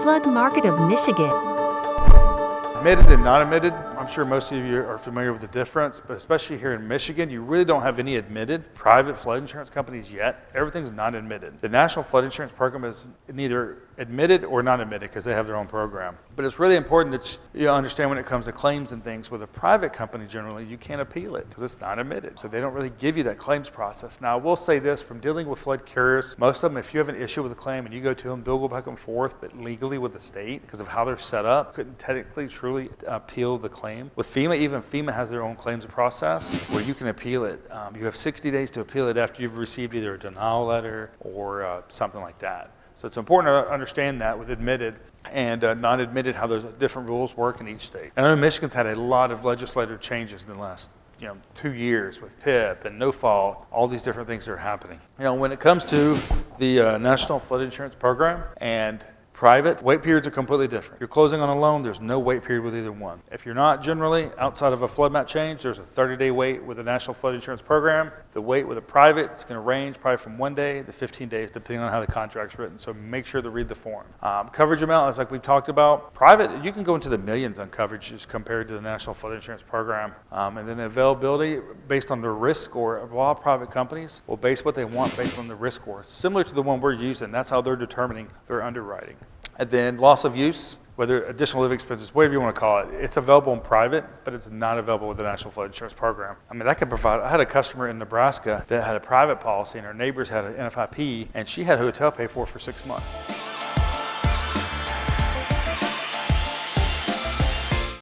flood market of Michigan. Admitted and not admitted, I'm sure most of you are familiar with the difference, but especially here in Michigan, you really don't have any admitted private flood insurance companies yet. Everything's not admitted. The National Flood Insurance Program is neither admitted or not admitted because they have their own program. But it's really important that you understand when it comes to claims and things, with a private company generally, you can't appeal it because it's not admitted. So they don't really give you that claims process. Now, I will say this, from dealing with flood carriers, most of them, if you have an issue with a claim and you go to them, they'll go back and forth, but legally with the state, because of how they're set up, couldn't technically truly appeal the claim. With FEMA, even FEMA has their own claims process where you can appeal it. You have 60 days to appeal it after you've received either a denial letter or something like that. So it's important to understand that with admitted and not admitted, how those different rules work in each state. And I know Michigan's had a lot of legislative changes in the last 2 years with PIP and no fault, all these different things that are happening. When it comes to the National Flood Insurance Program and private, wait periods are completely different. You're closing on a loan, there's no wait period with either one. If you're not generally outside of a flood map change, there's a 30-day wait with the National Flood Insurance Program. The wait with a private is going to range probably from 1 day to 15 days, depending on how the contract's written. So make sure to read the form. Coverage amount is like we've talked about. Private, you can go into the millions on coverages compared to the National Flood Insurance Program. And then the availability based on the risk score. A lot of private companies will base what they want based on the risk score, similar to the one we're using. That's how they're determining their underwriting. And then loss of use, whether additional living expenses, whatever you want to call it, it's available in private, but it's not available with the National Flood Insurance Program. I mean, that could provide, I had a customer in Nebraska that had a private policy and her neighbors had an NFIP, and she had a hotel paid for 6 months.